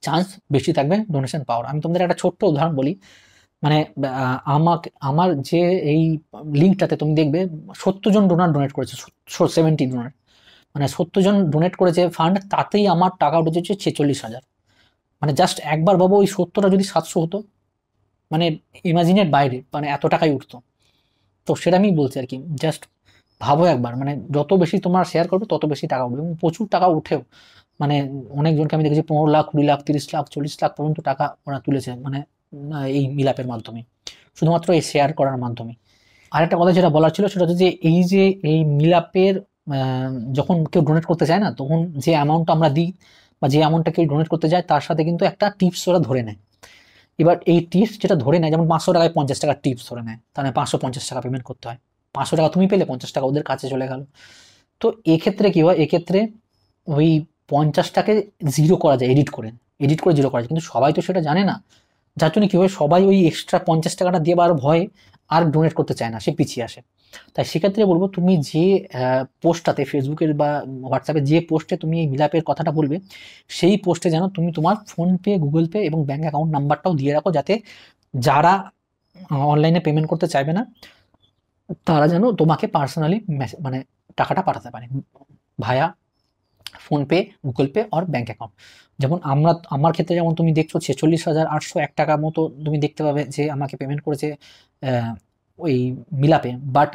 চান্স বেশি থাকবে ডোনেশন পাওয়ার। আমি তোমাদের একটা ছোট্ট উদাহরণ বলি, মানে আমার যে এই লিঙ্কটাতে তুমি দেখবে 70 জন ডোনেট করেছে, 70 ডোনার, মানে 70 জন ডোনেট করেছে ফান্ড, তাতেই আমার টাকা উঠে যাচ্ছে 46,000। মানে জাস্ট একবার ভাবো, ওই 70টা যদি 700 হতো, মানে ইমাজিনের বাইরে, মানে এত টাকাই উঠতো। তো সেটা আমি বলছি আর কি, জাস্ট ভাবো একবার, মানে যত বেশি তোমার শেয়ার করবে তত বেশি টাকা উঠবে, এবং প্রচুর টাকা উঠেও। মানে অনেকজনকে আমি দেখেছি 15 লাখ, 20 লাখ, 30 লাখ, 40 লাখ পর্যন্ত টাকা ওরা তুলেছে, মানে এই মিলাপের মাধ্যমে, শুধুমাত্র এই শেয়ার করার মাধ্যমে। আর একটা কথা যেটা বলার ছিল সেটা হচ্ছে যে এই মিলাপের যখন কেউ ডোনেট করতে চায় না, তখন যে অ্যামাউন্টটা আমরা দিই বা যে অ্যামাউন্টটা কেউ ডোনেট করতে যায় তার সাথে কিন্তু একটা টিপস ওরা ধরে নেয়। এবার এই টিপস যেটা ধরে নেয়, যেমন 500 টাকায় 50 টাকা টিপস ধরে নেয়, তাহলে 550 টাকা পেমেন্ট করতে হয়। 500 টাকা তুমি পেলে, 50 টাকা ওদের কাছে চলে গেল। তো এক্ষেত্রে কি হয়, এক্ষেত্রে ওই 50টাকে জিরো করা যায়, এডিট করে জিরো করা যায়, কিন্তু সবাই তো সেটা জানে না। যার জন্য কি হয়, সবাই ওই এক্সট্রা 50 টাকাটা দিয়ে আবার ভয়ে আর ডোনেট করতে চায় না, সে পিছিয়ে আসে। তাই সেক্ষেত্রে বলবো তুমি যে পোস্টটাতে ফেসবুকের বা হোয়াটসঅ্যাপে যে পোস্টে তুমি এই মিলাপের কথাটা বলবে, সেই পোস্টে যেন তুমি তোমার ফোনপে, গুগল পে এবং ব্যাঙ্ক অ্যাকাউন্ট নাম্বারটাও দিয়ে রাখো, যাতে যারা অনলাইনে পেমেন্ট করতে চাইবে না তারা যেন তোমাকে পার্সোনালি মানে টাকাটা পাঠাতে পারে ভায়া ফোনপে, গুগল পে আর ব্যাঙ্ক অ্যাকাউন্ট। যেমন আমার ক্ষেত্রে যেমন তুমি দেখছো 46,801 টাকা মতো তুমি দেখতে পাবে যে আমাকে পেমেন্ট করেছে ওই মিলাপে, বাট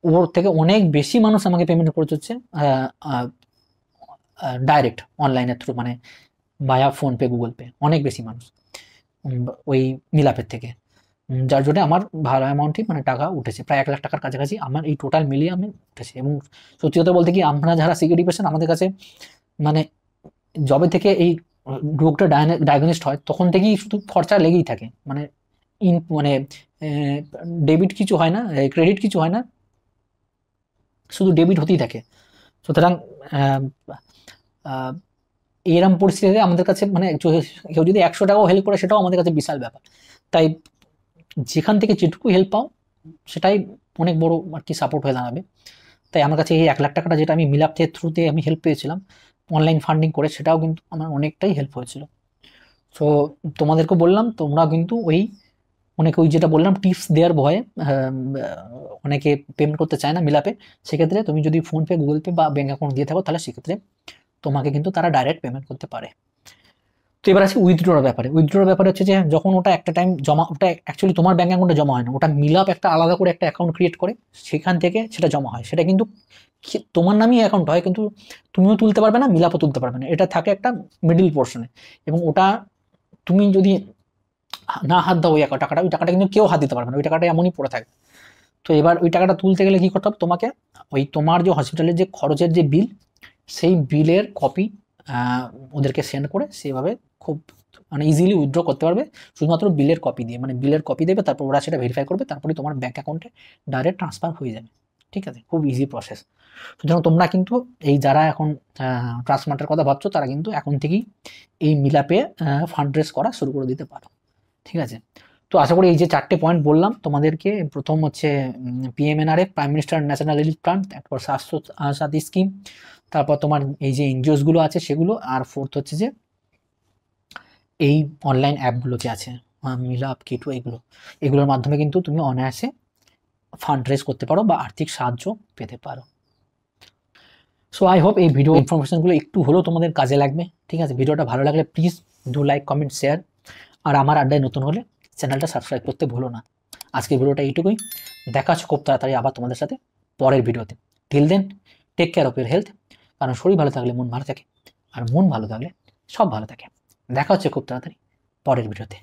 ওর থেকে অনেক বেশি মানুষ আমাকে পেমেন্ট করতে হচ্ছে ডাইরেক্ট অনলাইনের থ্রু, মানে ভায়া ফোনপে, গুগল পে, অনেক বেশি মানুষ ওই মিলাপের থেকে। যার জন্য আমার ভালো অ্যামাউন্টই মানে টাকা উঠেছে, প্রায় 1 লাখ টাকার কাছাকাছি আমার এই টোটাল মিলিয়ে আমি উঠেছে। এবং সত্যি কথা বলতে কি, আমরা যারা সিকিউরিটি পেশেন্ট, আমাদের কাছে মানে জবে থেকে এই রোগটা ডায়াগনোস্ট হয় তখন থেকেই শুধু খরচা লেগেই থাকে, মানে মানে ডেবিট কিছু হয় না, ক্রেডিট কিছু হয় না, শুধু ডেবিট হতেই থাকে। সুতরাং এরম পরিস্থিতিতে আমাদের কাছে মানে কেউ যদি 100 টাকাও হেল্প করে সেটাও আমাদের কাছে বিশাল ব্যাপার। তাই যেখান থেকে যেটুকু হেল্প পাও সেটাই অনেক বড় আর কি সাপোর্ট হয়ে দাঁড়াবে। তাই আমার কাছে এই 1 লাখ টাকাটা যেটা আমি মিলাপের থ্রুতে আমি হেল্প পেয়েছিলাম অনলাইন ফান্ডিং করে, সেটাও কিন্তু আমার অনেকটাই হেল্প হয়েছিল। সো তোমাদেরকে বললাম, তোমরা কিন্তু অনেকে যেটা বললাম টিপস দেওয়ার ভয়ে অনেকে পেমেন্ট করতে চায় না মিলাপে, সেক্ষেত্রে তুমি যদি ফোনপে, গুগল পে বা ব্যাঙ্ক অ্যাকাউন্ট দিয়ে থাকো তাহলে সেক্ষেত্রে তোমাকে কিন্তু তারা ডাইরেক্ট পেমেন্ট করতে পারে। তো এবার আছে উইথড্রোর ব্যাপারে। উইথড্রোর ব্যাপারে হচ্ছে যে যখন ওটা একটা টাইম জমা, ওটা অ্যাকচুয়ালি তোমার ব্যাঙ্ক অ্যাকাউন্টে জমা হয় না, ওটা মিলাপ একটা আলাদা করে একটা অ্যাকাউন্ট ক্রিয়েট করে সেখান থেকে সেটা জমা হয়। সেটা কিন্তু তোমার নামই অ্যাকাউন্ট হয়, কিন্তু তুমিও তুলতে পারবে না, মিলাপও তুলতে পারবে না, এটা থাকে একটা মিডিল পোর্শনে। এবং ওটা তুমি যদি না হাত দাও ওই টাকাটা, ওই টাকাটা কিন্তু কেউ হাত দিতে পারবে না, ওই টাকাটা এমনই পড়ে থাকে। তো এবার ওই টাকাটা তুলতে গেলে কি করতে হবে তোমাকে, ওই তোমার যে হসপিটালের যে খরচের যে বিল, সেই বিলের কপি ওদেরকে সেন্ড করে সেভাবে খুব মানে ইজিলি উইথড্র করতে পারবে, শুধুমাত্র বিলের কপি দিয়ে। মানে বিলের কপি দেবে, তারপর ওরা সেটা ভেরিফাই করবে, তারপরে তোমার ব্যাঙ্ক অ্যাকাউন্টে ডাইরেক্ট ট্রান্সফার হয়ে যাবে। ঠিক আছে, খুব ইজি প্রসেস। সুতরাং তোমরা কিন্তু এই যারা এখন ট্রান্সপ্লান্টের কথা ভাবছো তারা কিন্তু এখন থেকেই এই মিলাপে ফান্ড রেজ করা শুরু করে দিতে পারো। ঠিক আছে, তো আশা করি এই যে 4টে পয়েন্ট বললাম তোমাদেরকে, প্রথম হচ্ছে PMNRF, prime minister national relief fund, তারপর স্বাস্থ্য সাথী স্কিম, তারপর তোমার এই যে এনজিওসগুলো আছে সেগুলো, আর ফোর্থ হচ্ছে যে এই অনলাইন অ্যাপগুলো যে আছে মিলাপ, কিটু, এগুলোর মাধ্যমে কিন্তু তুমি অনায়াসে ফান্ড রেজ করতে পারো বা আর্থিক সাহায্য পেতে পারো। সো আই হোপ এই ভিডিও ইনফরমেশনগুলো একটু হলেও তোমাদের কাজে লাগবে। ঠিক আছে, ভিডিওটা ভালো লাগলে please do like, comment, share, আর আমার আড্ডায় নতুন হলে চ্যানেলটা সাবস্ক্রাইব করতে ভুলো না। আজকের ভিডিওটা এইটুকুই, দেখা হচ্ছে খুব তাড়াতাড়ি আবার তোমাদের সাথে পরের ভিডিওতে। Till then, take care of your health, কারণ শরীর ভালো থাকলে মন ভালো থাকে, আর মন ভালো থাকলে সব ভালো থাকে। দেখা হচ্ছে খুব তাড়াতাড়ি পরের ভিডিওতে।